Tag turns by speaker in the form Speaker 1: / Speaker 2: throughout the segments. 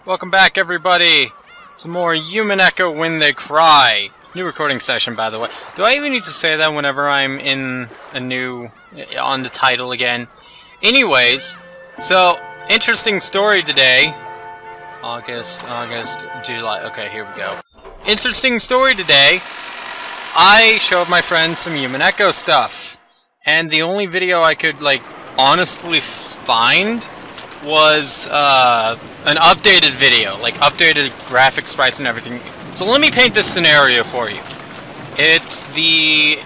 Speaker 1: Welcome back, everybody, to more Umineko When They Cry. New recording session, by the way. Do I even need to say that whenever I'm in a new... on the title again? Anyways, so, interesting story today. August, July... Okay, here we go. Interesting story today. I showed my friends some Umineko stuff. And the only video I could, like, honestly find was, an updated video. Like, updated graphic sprites and everything. So let me paint this scenario for you. It's the,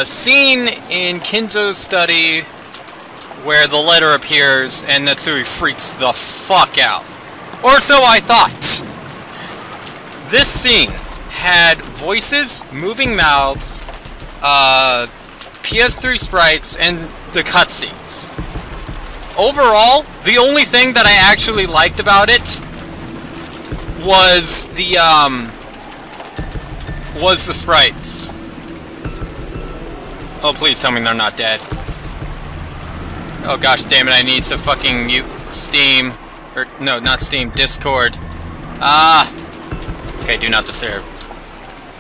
Speaker 1: scene in Kinzo's study where the letter appears and Natsui freaks the fuck out. Or so I thought. This scene had voices, moving mouths, PS3 sprites, and the cutscenes. Overall, the only thing that I actually liked about it was the sprites. Oh, please tell me they're not dead. Oh gosh damn it, I need to fucking mute Steam. Or, no, not Steam, Discord. Okay, do not disturb.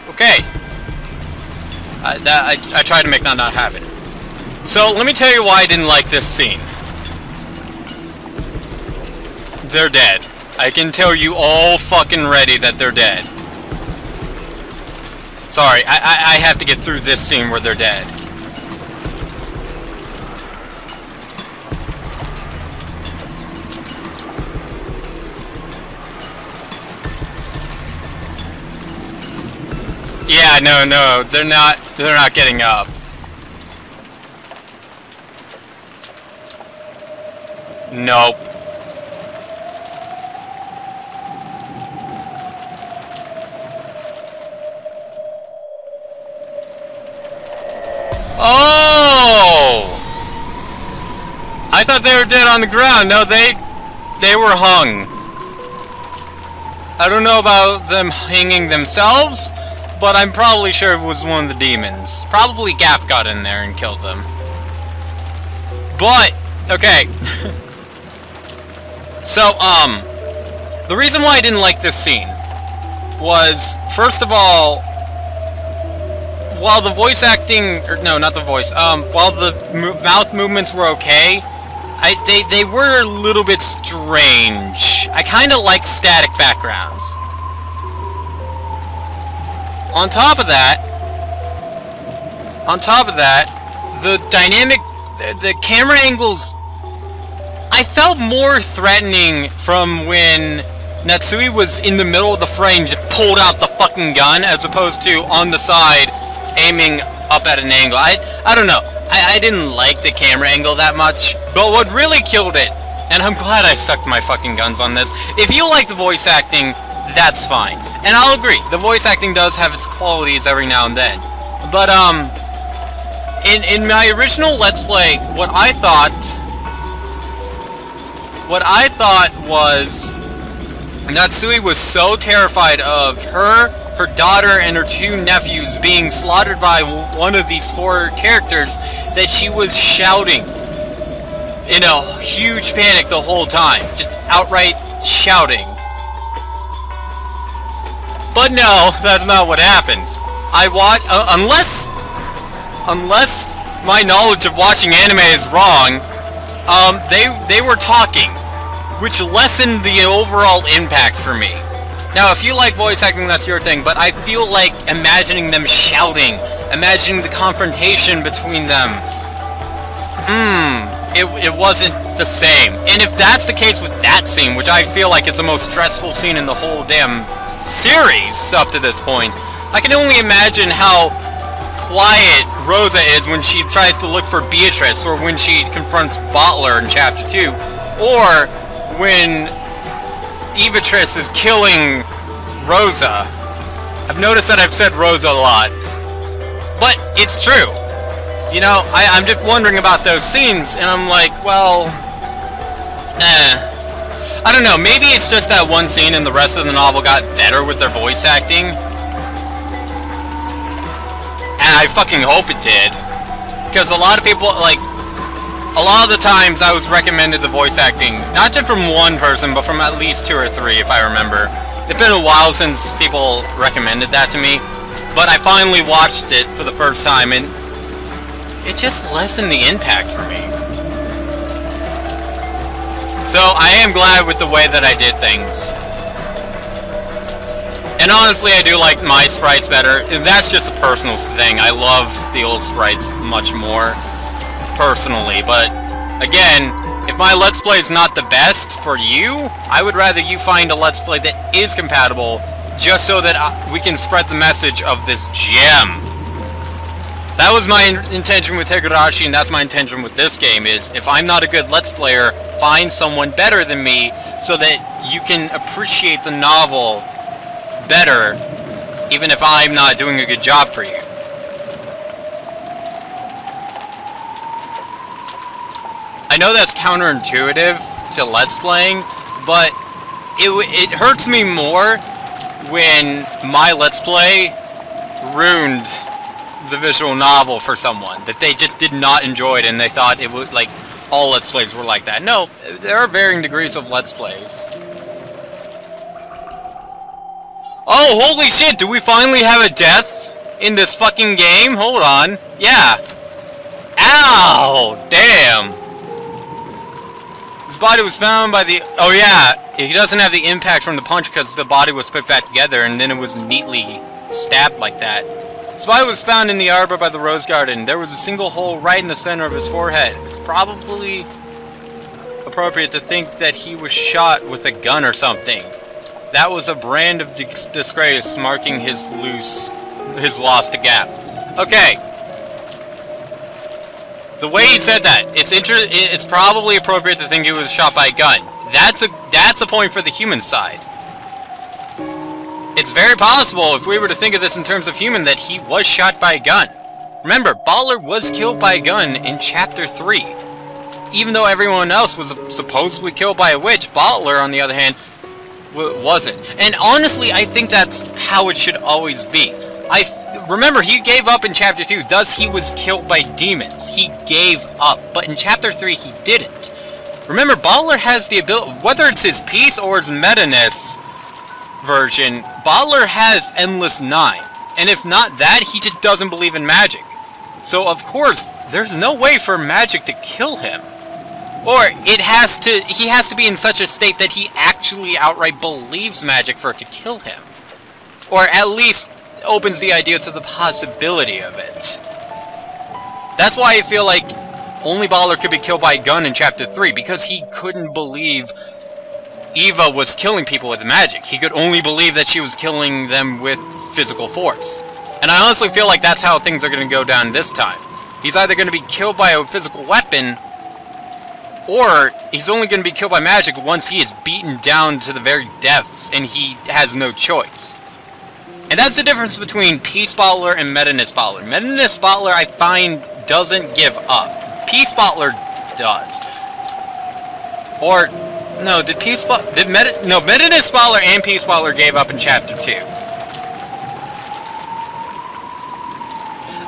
Speaker 1: Okay. I tried to make that not happen. So, let me tell you why I didn't like this scene. They're dead. I can tell you all fucking ready that they're dead. Sorry, I have to get through this scene where they're dead. Yeah, no, they're not getting up. Nope. Oh! I thought they were dead on the ground. No, they were hung. I don't know about them hanging themselves, but I'm probably sure it was one of the demons. Probably Gap got in there and killed them. But, okay. So, the reason why I didn't like this scene was, first of all, while the voice acting, or no, not the voice, while the mouth movements were okay, they were a little bit strange. I kind of like static backgrounds. On top of that, the dynamic, the camera angles, I felt more threatening from when Natsui was in the middle of the frame, just pulled out the fucking gun, as opposed to on the side, aiming up at an angle. I don't know. I didn't like the camera angle that much, but what really killed it, and I'm glad I sucked my fucking guns on this, if you like the voice acting, that's fine. And I'll agree, the voice acting does have its qualities every now and then. But, in my original Let's Play, what I thought was Natsui was so terrified of her daughter, and her two nephews being slaughtered by one of these four characters that she was shouting in a huge panic the whole time. Just outright shouting. But no, that's not what happened. I watched, unless my knowledge of watching anime is wrong, they were talking, which lessened the overall impact for me. Now, if you like voice acting, that's your thing, but I feel like imagining them shouting, imagining the confrontation between them, it wasn't the same. And if that's the case with that scene, which I feel like it's the most stressful scene in the whole damn series up to this point, I can only imagine how quiet Rosa is when she tries to look for Beatrice, or when she confronts Bottler in Chapter 2, or when Beatrice is killing Rosa. I've noticed that I've said Rosa a lot, but it's true. You know, I'm just wondering about those scenes, and I'm like, well, I don't know, maybe it's just that one scene and the rest of the novel got better with their voice acting. And I fucking hope it did. Because a lot of people, like, a lot of the times I was recommended the voice acting, not just from one person, but from at least 2 or 3, if I remember. It's been a while since people recommended that to me, but I finally watched it for the first time, and it just lessened the impact for me. So I am glad with the way that I did things. And honestly, I do like my sprites better. And that's just a personal thing. I love the old sprites much more, personally. But, again, if my Let's Play is not the best for you, I would rather you find a Let's Play that is compatible, just so that we can spread the message of this gem. That was my intention with Higurashi, and that's my intention with this game, is if I'm not a good Let's Player, find someone better than me, so that you can appreciate the novel better, even if I'm not doing a good job for you. I know that's counterintuitive to Let's Playing, but it hurts me more when my Let's Play ruined the visual novel for someone, that they just did not enjoy it and they thought it would, like, all Let's Plays were like that. No, there are varying degrees of Let's Plays. Oh, holy shit, do we finally have a death in this fucking game? Hold on. Yeah. Ow! Damn. His body was found by the... Oh yeah, he doesn't have the impact from the punch because the body was put back together and then it was neatly stabbed like that. His body was found in the arbor by the rose garden. There was a single hole right in the center of his forehead. It's probably appropriate to think that he was shot with a gun or something. That was a brand of disgrace marking his loss to Gap. Okay. The way he said that, it's probably appropriate to think he was shot by a gun. That's a point for the human side. It's very possible, if we were to think of this in terms of human, that he was shot by a gun. Remember, Bottler was killed by a gun in Chapter 3. Even though everyone else was supposedly killed by a witch, Bottler, on the other hand, wasn't. And honestly, I think that's how it should always be. Remember, he gave up in Chapter 2, thus he was killed by demons. He gave up. But in Chapter 3, he didn't. Remember, Bottler has the ability, whether it's his peace or his meta-ness version, Bottler has Endless 9. And if not that, he just doesn't believe in magic. So, of course, there's no way for magic to kill him. Or he has to be in such a state that he actually outright believes magic for it to kill him. Or at least opens the idea to the possibility of it. That's why I feel like only Bottler could be killed by a gun in Chapter 3, because he couldn't believe Eva was killing people with magic. He could only believe that she was killing them with physical force. And I honestly feel like that's how things are going to go down this time. He's either going to be killed by a physical weapon, or he's only going to be killed by magic once he is beaten down to the very depths and he has no choice. And that's the difference between Peace Bottler and Meta-ness Bottler. Meta-ness Bottler, I find, doesn't give up. Peace Bottler does. Or, no, Meta-ness Bottler and Peace Bottler gave up in Chapter 2.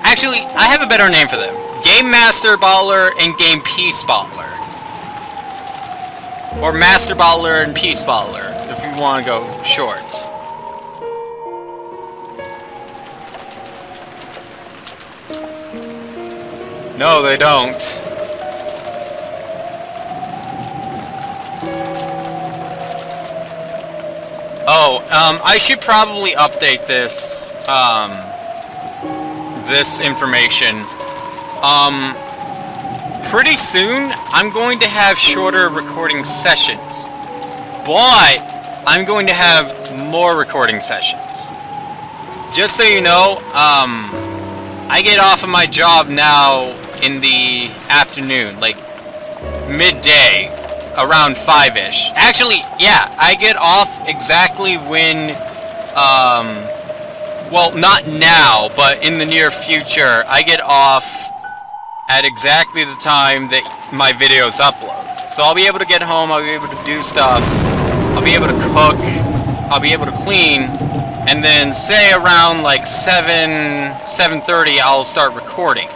Speaker 1: Actually, I have a better name for them. Game Master Bottler and Game Peace Bottler. Or Master Bottler and Peace Bottler, if you want to go short. No, they don't. Oh, I should probably update this, this information. Pretty soon, I'm going to have shorter recording sessions. But, I'm going to have more recording sessions. Just so you know, I get off of my job now in the afternoon, like midday, around 5-ish. Actually, yeah, I get off exactly when, well, not now, but in the near future, I get off at exactly the time that my videos upload. So I'll be able to get home, I'll be able to do stuff, I'll be able to cook, I'll be able to clean, and then say around like 7:30 I'll start recording.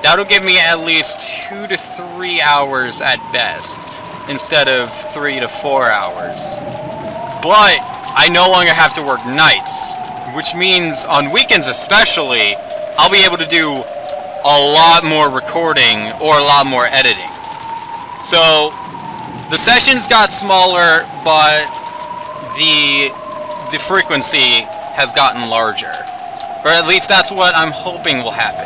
Speaker 1: That'll give me at least 2 to 3 hours at best, instead of 3 to 4 hours. But I no longer have to work nights, which means on weekends especially, I'll be able to do a lot more recording or a lot more editing. So the sessions got smaller, but the frequency has gotten larger. Or at least that's what I'm hoping will happen.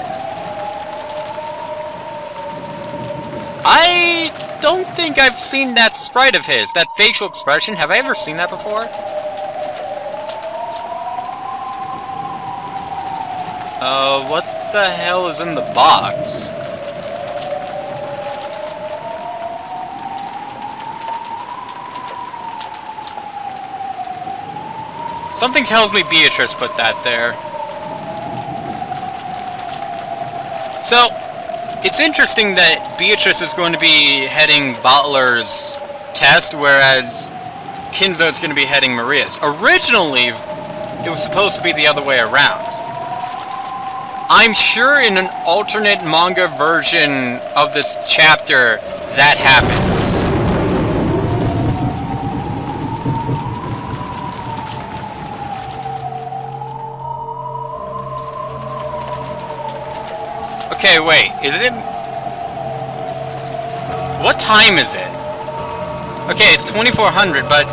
Speaker 1: I don't think I've seen that sprite of his, that facial expression. Have I ever seen that before? What the hell is in the box? Something tells me Beatrice put that there. So, it's interesting that Beatrice is going to be heading Butler's test, whereas Kinzo is going to be heading Maria's. Originally, it was supposed to be the other way around. I'm sure in an alternate manga version of this chapter, that happens. Okay, wait, is it... What time is it? Okay, it's 2400, but...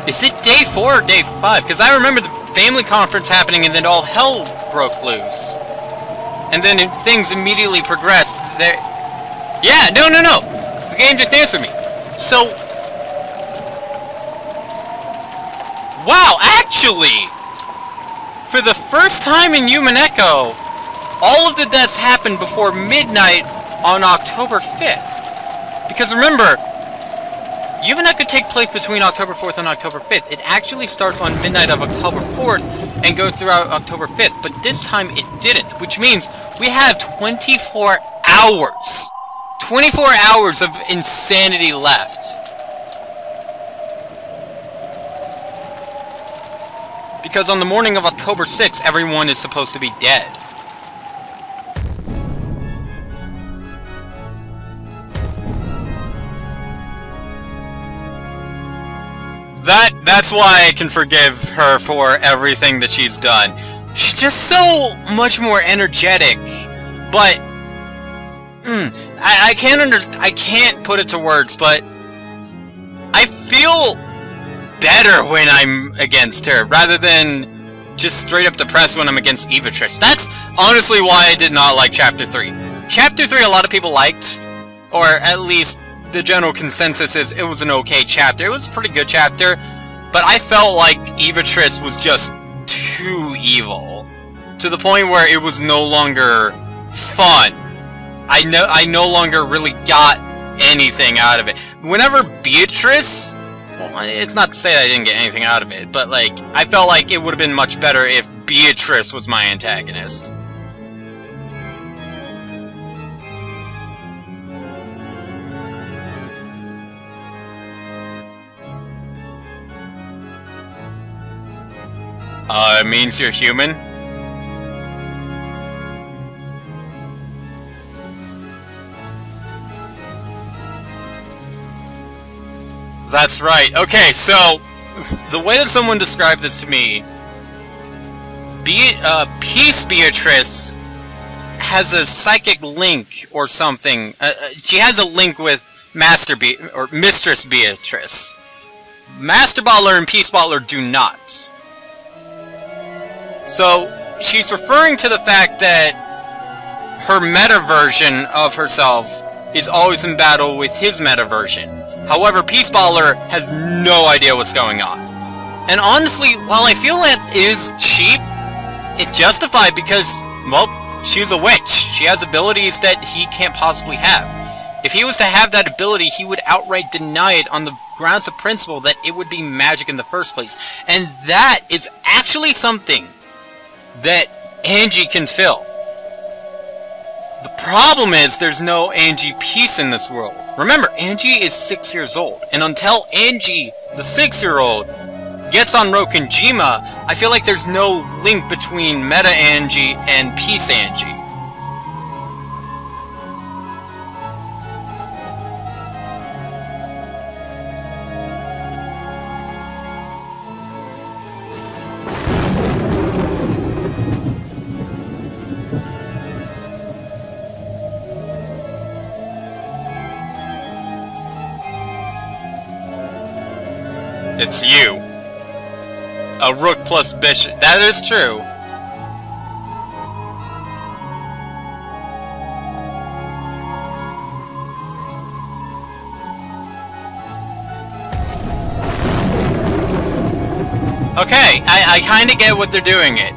Speaker 1: Is it day 4 or day 5? Because I remember the family conference happening and then all hell broke loose. And then things immediately progressed. There... Yeah, no! The game just answered me. So... Wow, actually! For the first time in Umineko, all of the deaths happened before midnight on October 5th. Because remember, Umineko could take place between October 4th and October 5th. It actually starts on midnight of October 4th and goes throughout October 5th. But this time it didn't, which means we have 24 hours. 24 hours of insanity left. Because on the morning of October 6th, everyone is supposed to be dead. That's why I can forgive her for everything that she's done. She's just so much more energetic, but I can't put it to words, but I feel better when I'm against her rather than just straight up depressed when I'm against Beatrice. That's honestly why I did not like Chapter 3. Chapter 3 a lot of people liked, or at least the general consensus is it was an okay chapter. It was a pretty good chapter, but I felt like Beatrice was just too evil, to the point where it was no longer fun. I no longer really got anything out of it. Whenever Beatrice, well, it's not to say that I didn't get anything out of it, but like, I felt like it would have been much better if Beatrice was my antagonist. It means you're human? That's right. Okay, so, the way that someone described this to me, Peace Beatrice has a psychic link or something. She has a link with Mistress Beatrice. Master Butler and Peace Butler do not. So, she's referring to the fact that her meta version of herself is always in battle with his meta version. However, Peace Butler has no idea what's going on. And honestly, while I feel that is cheap, it's justified because, well, she's a witch. She has abilities that he can't possibly have. If he was to have that ability, he would outright deny it on the grounds of principle that it would be magic in the first place. And that is actually something that Angie can fill. The problem is there's no Angie Peace in this world. Remember, Angie is 6 years old, and until Angie, the 6-year-old, gets on Rokenjima, I feel like there's no link between Meta Angie and Peace Angie. It's you. A rook plus bishop. That is true. Okay, I kinda get what they're doing it.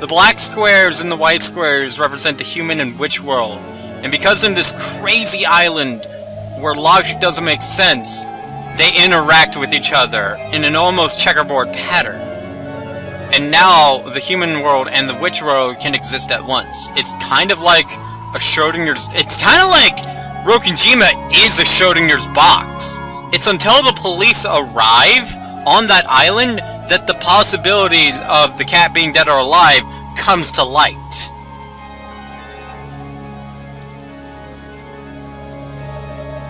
Speaker 1: The black squares and the white squares represent the human and witch world. And because in this crazy island where logic doesn't make sense, they interact with each other in an almost checkerboard pattern. And now the human world and the witch world can exist at once. It's kind of like a Schrodinger's... It's kind of like Rokujima is a Schrodinger's box. It's until the police arrive on that island that the possibilities of the cat being dead or alive comes to light.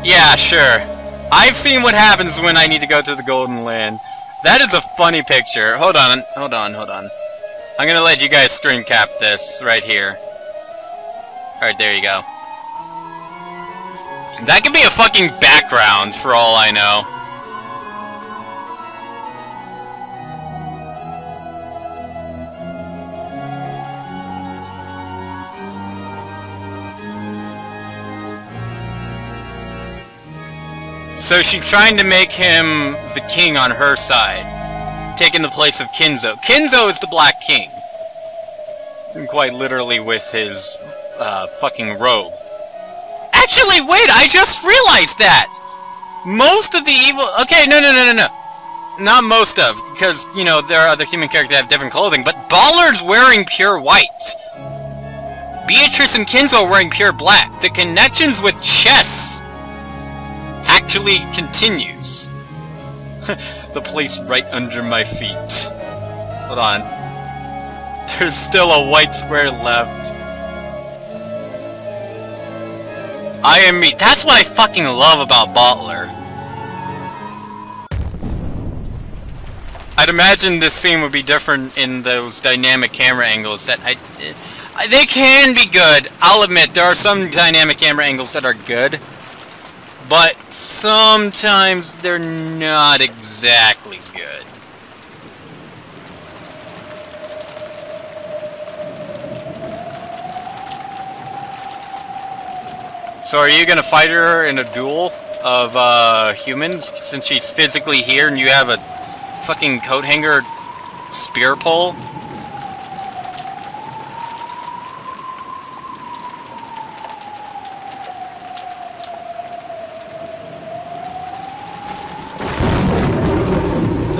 Speaker 1: Yeah, sure. I've seen what happens when I need to go to the Golden Land. That is a funny picture. Hold on. I'm gonna let you guys screen cap this right here. Alright, there you go. That could be a fucking background for all I know. So she's trying to make him the king on her side, taking the place of Kinzo. Kinzo is the Black King. Quite literally with his, fucking robe. Actually, wait, I just realized that! Most of the evil... Okay, no. Not most of, because, you know, there are other human characters that have different clothing, but Baller's wearing pure white. Beatrice and Kinzo are wearing pure black. The connections with chess actually continues. The place right under my feet. Hold on. There's still a white square left. I am me. That's what I fucking love about Bottler. I'd imagine this scene would be different in those dynamic camera angles that they can be good. I'll admit, there are some dynamic camera angles that are good. But sometimes they're not exactly good. So are you gonna fight her in a duel of humans since she's physically here and you have a fucking coat hanger spear pole?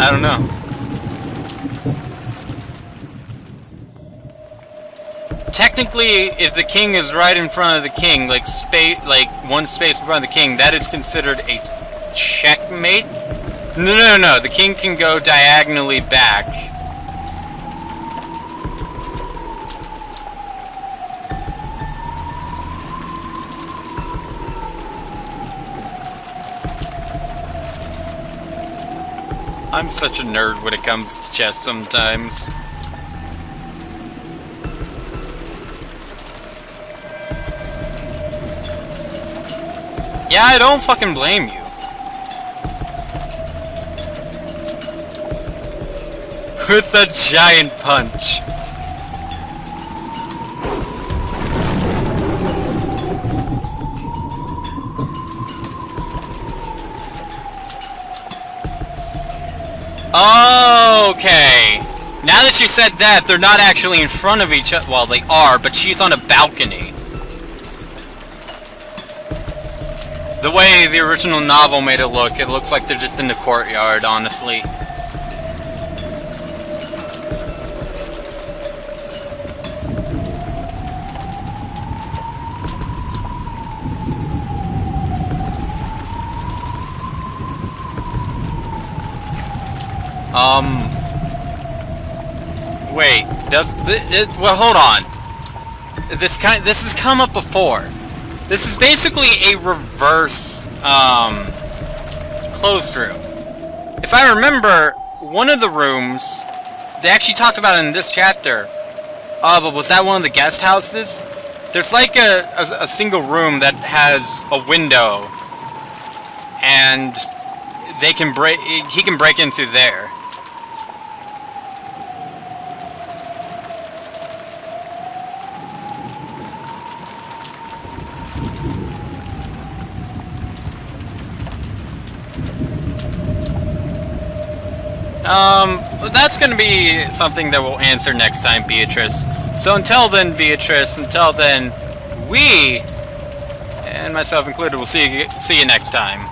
Speaker 1: I don't know. Technically, if the king is right in front of the king, like one space in front of the king, that is considered a checkmate? No. The king can go diagonally back. I'm such a nerd when it comes to chess sometimes. Yeah, I don't fucking blame you. With a giant punch. Okay. Now that you said that, they're not actually in front of each other. Well, they are, but she's on a balcony. The way the original novel made it looks like they're just in the courtyard, honestly. Wait, well, hold on. This has come up before. This is basically a reverse, closed room. If I remember, one of the rooms, they actually talked about it in this chapter. But was that one of the guest houses? There's like a single room that has a window. And he can break in through there. That's gonna be something that we'll answer next time, Beatrice. So until then, Beatrice, until then, we, and myself included, will see you next time.